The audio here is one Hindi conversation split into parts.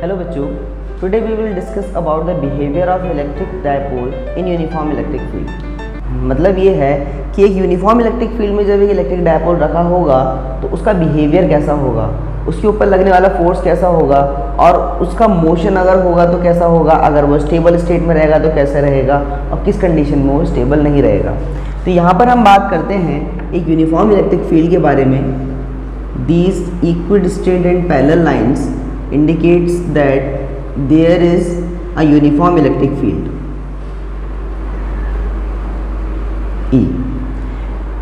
हेलो बच्चों, today we will discuss about the behaviour of electric dipole in uniform electric field. मतलब ये है कि एक यूनिफॉर्म इलेक्ट्रिक फील्ड में जब एक इलेक्ट्रिक डायपोल रखा होगा तो उसका बिहेवियर कैसा होगा, उसके ऊपर लगने वाला फोर्स कैसा होगा और उसका मोशन अगर होगा तो कैसा होगा, अगर वो स्टेबल स्टेट में रहेगा तो कैसे रहेगा और किस कंडीशन में वो स्टेबल नहीं रहेगा। तो यहाँ पर हम बात करते हैं एक यूनिफॉर्म इलेक्ट्रिक फील्ड के बारे में। These equidistant and parallel lines indicates that there is a uniform electric field E।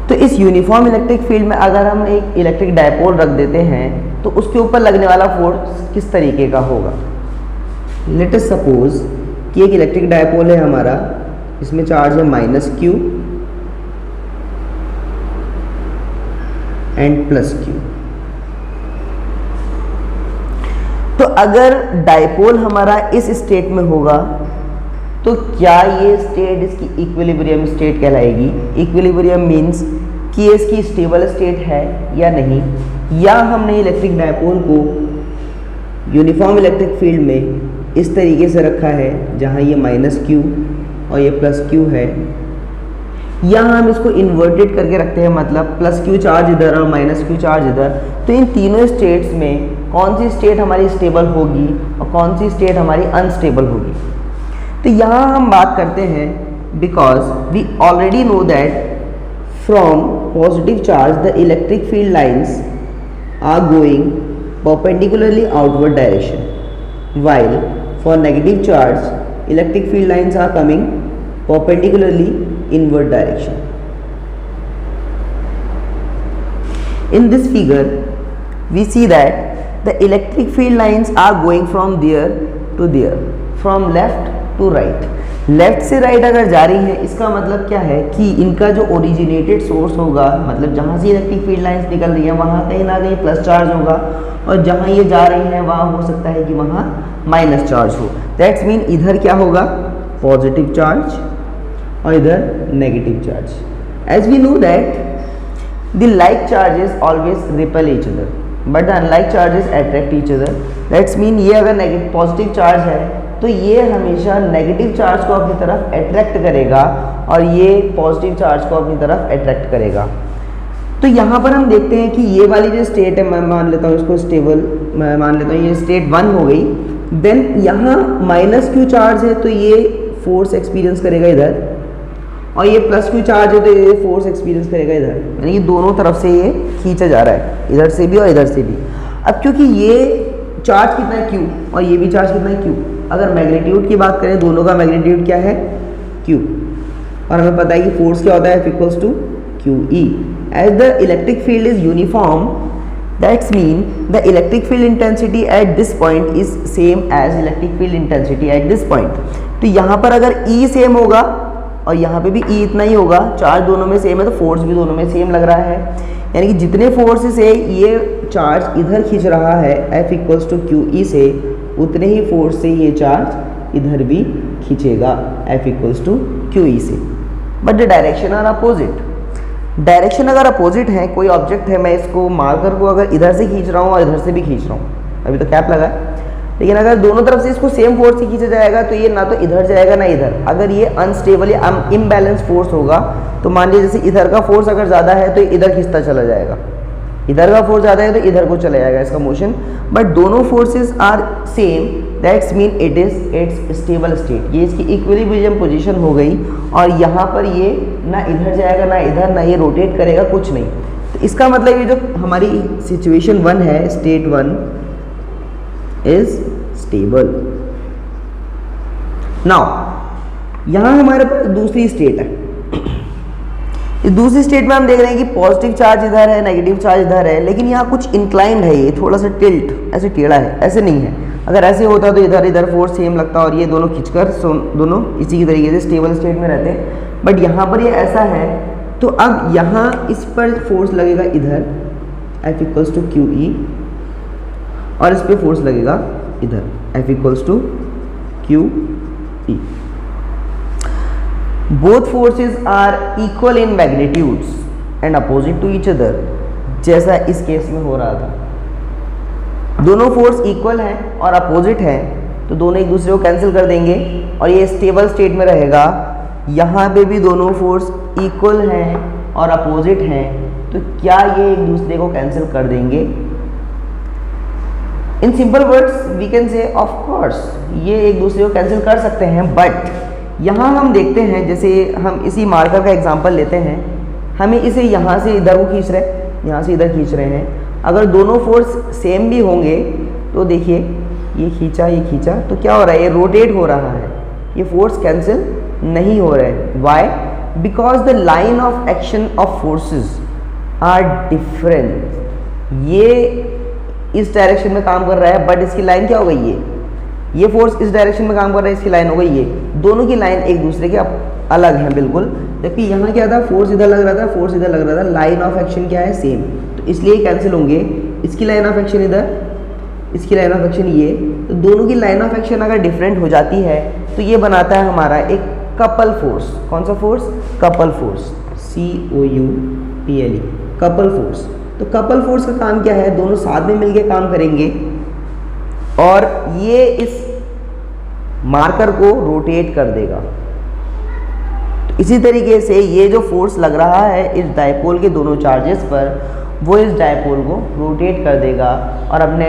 तो इस यूनिफॉर्म इलेक्ट्रिक फील्ड में अगर हम एक इलेक्ट्रिक डायपोल रख देते हैं तो उसके ऊपर लगने वाला फोर्स किस तरीके का होगा। लेट अस सपोज कि एक इलेक्ट्रिक डायपोल है हमारा, इसमें चार्ज है -q एंड +q। तो अगर डायपोल हमारा इस स्टेट में होगा तो क्या ये स्टेट इसकी इक्विलिब्रियम स्टेट कहलाएगी। इक्विलिब्रियम मीन्स कि ये इसकी स्टेबल स्टेट है या नहीं, या हमने इलेक्ट्रिक डायपोल को यूनिफॉर्म इलेक्ट्रिक फील्ड में इस तरीके से रखा है जहाँ ये -q और ये +q है, या हम इसको इन्वर्टेड करके रखते हैं, मतलब +q चार्ज इधर और -q चार्ज इधर। तो इन तीनों स्टेट्स में कौन सी स्टेट हमारी स्टेबल होगी और कौन सी स्टेट हमारी अनस्टेबल होगी। तो यहाँ हम बात करते हैं because we already know that from positive charge the electric field lines are going perpendicularly outward direction, while for negative charge electric field lines are coming perpendicularly inward direction. In this figure we see that the electric field lines are going from there to there, from left to right. Left से राइट अगर जा रही है इसका मतलब क्या है कि इनका जो ओरिजिनेटेड सोर्स होगा, मतलब जहाँ से इलेक्ट्रिक फील्ड लाइंस निकल रही है वहाँ कहीं ना कहीं प्लस चार्ज होगा, और जहाँ ये जा रही है वहाँ हो सकता है कि वहाँ माइनस चार्ज हो। दैट्स मीन इधर क्या होगा, पॉजिटिव चार्ज और इधर negative charge. As we know that the like charges always repel each other but the unlike charges attract each other. That's mean ये अगर नेगेटिव पॉजिटिव चार्ज है तो ये हमेशा नेगेटिव चार्ज को अपनी तरफ अट्रैक्ट करेगा और ये पॉजिटिव चार्ज को अपनी तरफ अट्रैक्ट करेगा। तो यहाँ पर हम देखते हैं कि ये वाली जो स्टेट है, मैं मान लेता हूँ इसको स्टेबल, मैं मान लेता हूँ ये स्टेट 1 हो गई। देन यहाँ -q चार्ज है तो ये फोर्स एक्सपीरियंस करेगा इधर, और ये +q चार्ज है तो ये फोर्स एक्सपीरियंस करेगा इधर, यानी कि दोनों तरफ से ये खींचा जा रहा है, इधर से भी और इधर से भी। अब क्योंकि ये चार्ज कितना है q और ये भी चार्ज कितना है q, अगर मैग्नीट्यूड की बात करें दोनों का मैग्नीट्यूड क्या है q, और हमें पता है कि फोर्स क्या होता है F = QE। As the electric field is uniform that's mean the electric field intensity at this point is same as electric field intensity at this point. तो यहाँ पर अगर E सेम होगा और यहाँ पे भी E इतना ही होगा, चार्ज दोनों में सेम है तो फोर्स भी दोनों में सेम लग रहा है, यानी कि जितने फोर्स से ये चार्ज इधर खींच रहा है F = QE से, उतने ही फोर्स से ये चार्ज इधर भी खींचेगा F = QE से। But the direction are opposite. Direction अगर अपोजिट है, कोई ऑब्जेक्ट है, मैं इसको मार्कर को अगर इधर से खींच रहा हूँ और इधर से भी खींच रहा हूँ, अभी तो कैप लगा है, लेकिन अगर दोनों तरफ से इसको सेम फोर्स से खींचा जाएगा तो ये ना तो इधर जाएगा ना इधर। अगर ये अनस्टेबल या इम्बैलेंस फोर्स होगा तो मान लीजिए जैसे इधर का फोर्स अगर ज़्यादा है तो इधर खींचता चला जाएगा, इधर का फोर्स ज़्यादा है तो इधर को चला जाएगा इसका मोशन। बट दोनों forces are same, that's mean it is it's stable state. ये इसकी इक्विलिब्रियम पोजीशन हो गई और यहाँ पर ये ना इधर जाएगा ना इधर, ना ये रोटेट करेगा, कुछ नहीं। तो इसका मतलब ये जो हमारी सिचुएशन 1 है, स्टेट 1 इज स्टेबल। नाउ यहाँ हमारे पास दूसरी स्टेट है। इस दूसरी स्टेट में हम देख रहे हैं कि पॉजिटिव चार्ज इधर है, नेगेटिव चार्ज इधर है, लेकिन यहाँ कुछ इंक्लाइंड है, ये थोड़ा सा टिल्ट, ऐसे टेढ़ा है, ऐसे नहीं है। अगर ऐसे होता तो इधर इधर फोर्स सेम लगता और ये दोनों खींचकर दोनों इसी की तरीके से स्टेबल स्टेट में रहते हैं। बट यहाँ पर ये ऐसा है, तो अब यहाँ इस पर फोर्स लगेगा इधर F = QE और इस पर फोर्स लगेगा इधर F = QE। Both forces are equal in magnitudes and opposite to each other, जैसा इस केस में हो रहा था। दोनों फोर्स इक्वल हैं और अपोजिट हैं, तो दोनों एक दूसरे को कैंसिल कर देंगे और ये स्टेबल स्टेट में रहेगा। यहाँ पे भी दोनों फोर्स इक्वल हैं और अपोजिट हैं, तो क्या ये एक दूसरे को कैंसिल कर देंगे? In simple words we can say of course ये एक दूसरे को कैंसिल कर सकते हैं, बट यहाँ हम देखते हैं, जैसे हम इसी मार्कर का एग्जांपल लेते हैं, हमें इसे यहाँ से इधर को खींच रहे हैं, यहाँ से इधर खींच रहे हैं। अगर दोनों फोर्स सेम भी होंगे तो देखिए ये खींचा तो क्या हो रहा है, ये रोटेट हो रहा है, ये फोर्स कैंसिल नहीं हो रहे हैं। Why? Because the line of action of forces are different. ये इस डायरेक्शन में काम कर रहा है, बट इसकी लाइन क्या हो गई, ये फोर्स इस डायरेक्शन में काम कर रहा है, इसकी लाइन हो गई ये, दोनों की लाइन एक दूसरे के अलग हैं बिल्कुल। जबकि यहाँ क्या था, फोर्स इधर लग रहा था, फोर्स इधर लग रहा था, लाइन ऑफ एक्शन क्या है, सेम, तो इसलिए कैंसिल होंगे। इसकी लाइन ऑफ एक्शन इधर, इसकी लाइन ऑफ एक्शन ये, तो दोनों की लाइन ऑफ एक्शन अगर डिफरेंट हो जाती है तो ये बनाता है हमारा एक कपल फोर्स। कौन सा force? Couple force, COUPLE, couple force. तो कपल फोर्स का काम क्या है, दोनों साथ में मिलके काम करेंगे और ये इस मार्कर को रोटेट कर देगा। तो इसी तरीके से ये जो फोर्स लग रहा है इस डायपोल के दोनों चार्जेस पर, वो इस डायपोल को रोटेट कर देगा। और अपने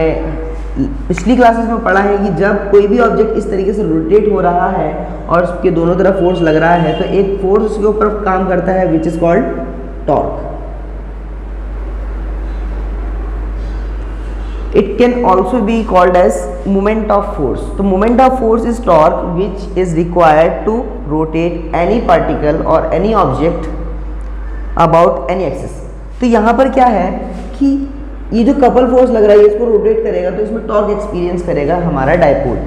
पिछली क्लासेस में पढ़ा है कि जब कोई भी ऑब्जेक्ट इस तरीके से रोटेट हो रहा है और उसके दोनों तरफ फोर्स लग रहा है, तो एक फोर्स उसके ऊपर काम करता है which is called torque. It can also be called as moment of force. तो moment of force is torque which is required to rotate any particle or any object about any axis. तो यहाँ पर क्या है कि ये जो कपल फोर्स लग रहा है इसको रोटेट करेगा तो इसमें टॉर्क एक्सपीरियंस करेगा हमारा डायपोल।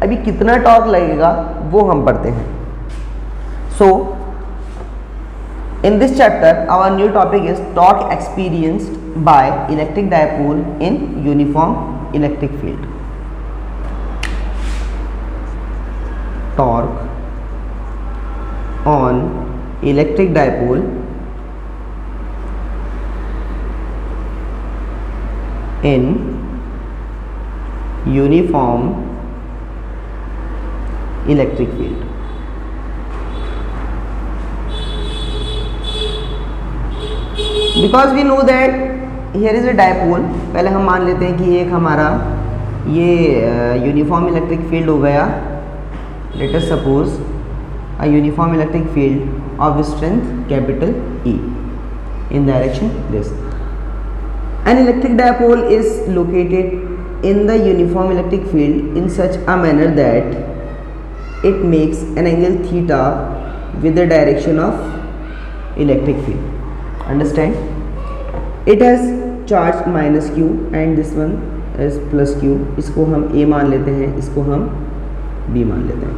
अभी कितना टॉर्क लगेगा वो हम पढ़ते हैं। सो in this chapter our new topic is torque experienced by electric dipole in uniform electric field. Torque on electric dipole in uniform electric field. Because we know that here is a dipole. पहले हम मान लेते हैं कि एक हमारा ये यूनिफॉर्म इलेक्ट्रिक फील्ड हो गया। Let us suppose a uniform electric field of strength capital E in direction this. An electric dipole is located in the uniform electric field in such a manner that it makes an angle theta with the direction of electric field. Understand? It has charge minus q and this one is plus q. इसको हम a मान लेते हैं, इसको हम b मान लेते हैं।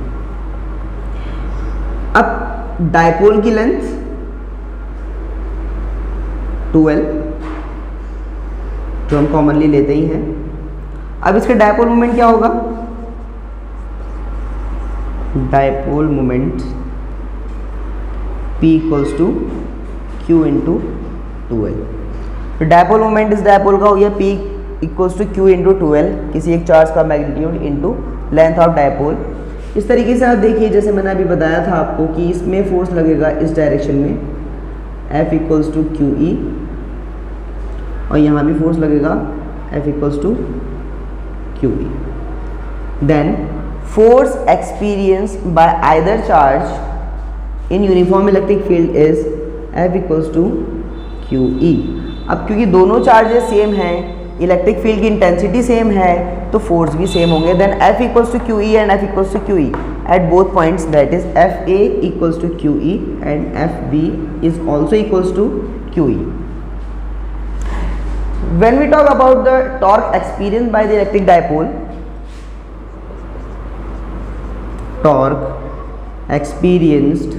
अब डायपोल की लेंथ 2l जो हम कॉमनली लेते ही हैं। अब इसका डायपोल मोमेंट क्या होगा? Dipole moment p equals to q into 2l। तो डायपोल मोमेंट इस डायपोल का हो गया p equals to q into 2l, किसी एक चार्ज का magnitude into length of dipole. इस तरीके से आप देखिए, जैसे मैंने अभी बताया था आपको कि इसमें फोर्स लगेगा इस डायरेक्शन में F इक्वल्स टू QE और यहाँ भी फोर्स लगेगा F equals to QE। Then force experience by either charge in uniform electric field is F equals to QE। अब क्योंकि दोनों चार्जेस सेम हैं, इलेक्ट्रिक फील्ड की इंटेंसिटी सेम है, तो फोर्स भी सेम होंगे। Then F equals to QE and F equals to QE at both points, that is FA equals to QE and FB is also equals to QE। When we talk about the torque experienced by the electric dipole, torque experienced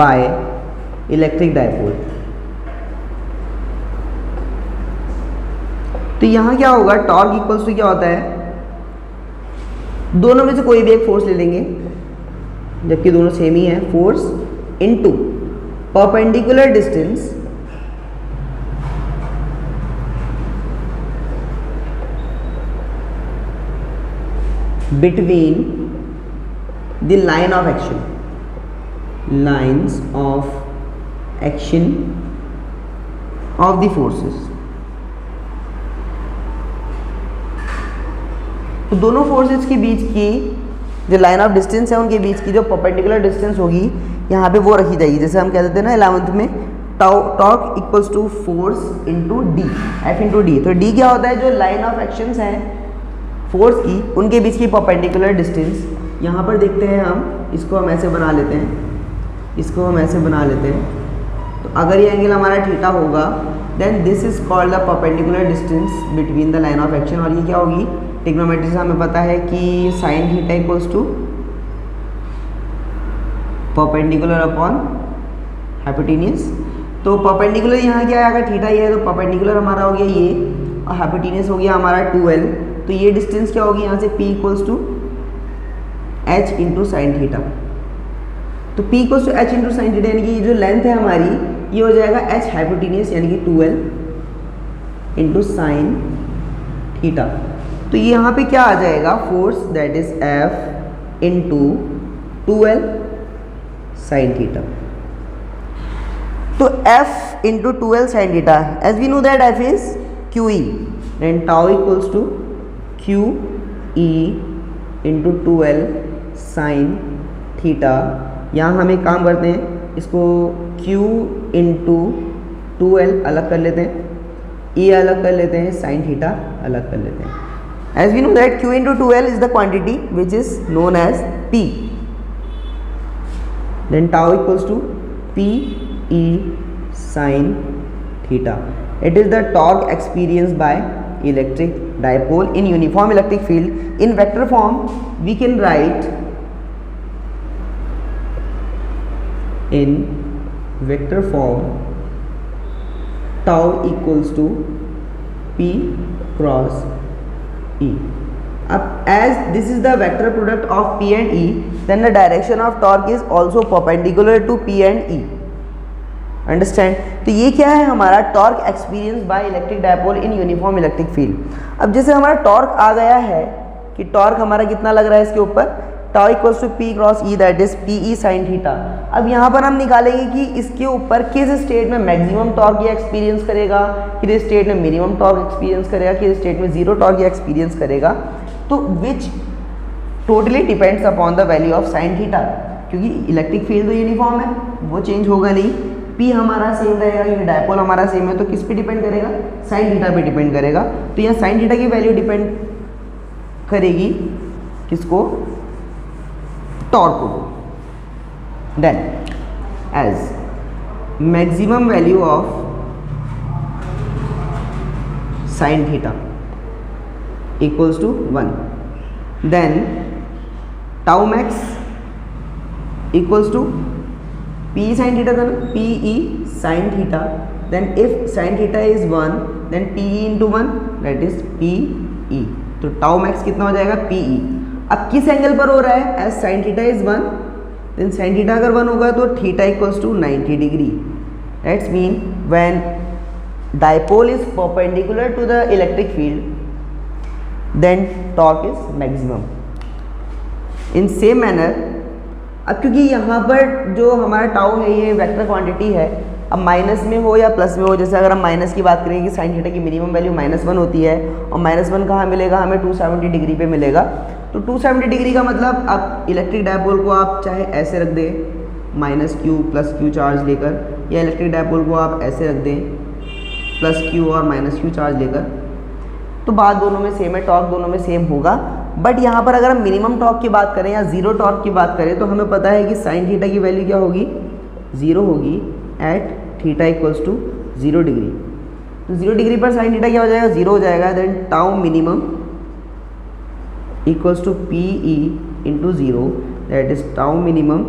by electric dipole, तो यहां क्या होगा? टॉर्क इक्वल्स टू क्या होता है? दोनों में से कोई भी एक फोर्स ले लेंगे, जबकि दोनों सेम ही है। Force into perpendicular distance between the line of action, lines of action of the forces। तो दोनों फोर्सेस के बीच की जो लाइन ऑफ डिस्टेंस है उनके बीच की जो परपेंडिकुलर डिस्टेंस होगी यहाँ पे वो रखी जाएगी। जैसे हम कह देते हैं ना 11th में torque equals to force into D, F into D. तो डी क्या होता है, जो लाइन ऑफ एक्शंस हैं फोर्स की उनके बीच की परपेंडिकुलर डिस्टेंस। यहाँ पर देखते हैं हम, इसको हम ऐसे बना लेते हैं, इसको हम ऐसे बना लेते हैं। तो अगर ये एंगल हमारा थीटा होगा then this is called the perpendicular distance between the line of action. और ये क्या होगी, ट्रिग्नोमेट्री से हमें पता है कि sine theta equals to perpendicular upon hypotenuse. तो परपेंडिकुलर यहाँ क्या है, अगर थीटा ये है तो परपेंडिकुलर हमारा हो गया ये, और हाइपोटेन्यूज हो गया हमारा 2l। तो ये डिस्टेंस क्या होगी यहाँ से, p equals to h into sine theta. तो p equals to h into sine theta, यानी कि जो लेंथ है हमारी ये हो जाएगा h हाइपोटेन्यूज यानी कि 2l इंटू साइन थीटा। तो ये यहाँ पे क्या आ जाएगा, force that is F into 2l sine theta. तो F into 2l sine theta, as we know that F is QE, then tau equals to QE into 2l sine theta. यहाँ हम एक काम करते हैं, इसको Q इंटू 2l अलग कर लेते हैं, E अलग कर लेते हैं, साइन थीटा अलग कर लेते हैं। As we know that Q into 2l is the quantity which is known as P. Then tau equals to P E sin theta. It is the torque experienced by electric dipole in uniform electric field. In vector form, we can write in vector form tau equals to P cross E. Up as this is the vector product of P and E, then the direction of torque is also perpendicular to P and E. Understand? तो ये क्या है हमारा torque experience by electric dipole in uniform electric field. अब जैसे हमारा टॉर्क आ गया है कि टॉर्क हमारा कितना लग रहा है इसके ऊपर, tau equals to P cross E that is P E sine theta. अब यहाँ पर हम निकालेंगे कि इसके ऊपर किस स्टेट में मैक्सिमम टॉर्क ये एक्सपीरियंस करेगा, किस स्टेट में मिनिमम टॉर्क एक्सपीरियंस करेगा, किस स्टेट में जीरो टॉर्क ये एक्सपीरियंस करेगा। तो which totally depends upon the value of sine theta, क्योंकि इलेक्ट्रिक फील्ड तो यूनिफॉर्म है, वो चेंज होगा नहीं। पी हमारा सेम रहेगा क्योंकि डायपोल हमारा सेम है, तो किस पे डिपेंड करेगा, साइन थीटा पे डिपेंड करेगा। तो यहाँ साइन थीटा की वैल्यू डिपेंड करेगी किसको, टॉर्क को। Then as maximum value of sine theta equals to 1, then tau max equals to P sine theta था ना, P E sine theta. Then if sine theta is 1 then P E into 1 that is P E. तो टाउ मैक्स कितना हो जाएगा, पी ई। अब किस एंगल पर हो रहा है, as sine theta is 1 then sine theta अगर 1 होगा तो theta equals to 90 degree. That's mean when dipole is perpendicular to the electric field then torque is maximum. In same manner, अब क्योंकि यहाँ पर जो हमारा टाउ है ये वेक्टर क्वांटिटी है, अब माइनस में हो या प्लस में हो, जैसे अगर हम माइनस की बात करें कि साइन थीटा की मिनिमम वैल्यू -1 होती है और -1 कहाँ मिलेगा, हमें 270 डिग्री पे मिलेगा। तो 270 डिग्री का मतलब अब इलेक्ट्रिक डायपोल को आप चाहे ऐसे रख दें -q प्लस q चार्ज लेकर, या इलेक्ट्रिक डायपोल को आप ऐसे रख दें +q और -q चार्ज लेकर, तो बात दोनों में सेम है, टॉर्क दोनों में सेम होगा। बट यहाँ पर अगर हम मिनिमम टॉर्क की बात करें या जीरो टॉर्क की बात करें तो हमें पता है कि साइन थीटा की वैल्यू क्या होगी, 0 होगी at theta equals to 0 degree. तो 0 डिग्री पर साइन थीटा क्या हो जाएगा, 0 हो जाएगा। Then tau minimum equals to P E into 0 that is tau minimum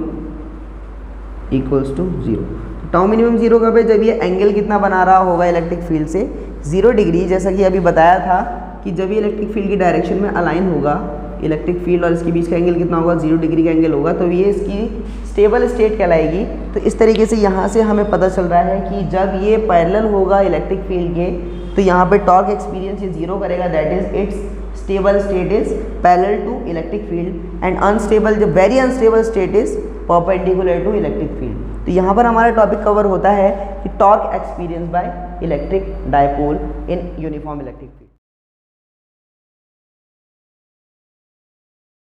equals to 0। Tau minimum 0 कब है, जब ये एंगल कितना बना रहा होगा इलेक्ट्रिक फील्ड से, 0 डिग्री। जैसा कि अभी बताया था कि जब ये इलेक्ट्रिक फील्ड की डायरेक्शन में अलाइन होगा इलेक्ट्रिक फील्ड और इसके बीच का एंगल कितना होगा, 0 डिग्री का एंगल होगा, तो ये इसकी स्टेबल स्टेट कहलाएगी। तो इस तरीके से यहाँ से हमें पता चल रहा है कि जब ये पैरेलल होगा इलेक्ट्रिक फील्ड के तो यहाँ पे टॉर्क एक्सपीरियंस ये 0 करेगा, that is its stable state is parallel to electric field and unstable, जो very unstable state is perpendicular to electric field. तो यहाँ पर हमारा टॉपिक कवर होता है कि torque experience by electric dipole in uniform electric field.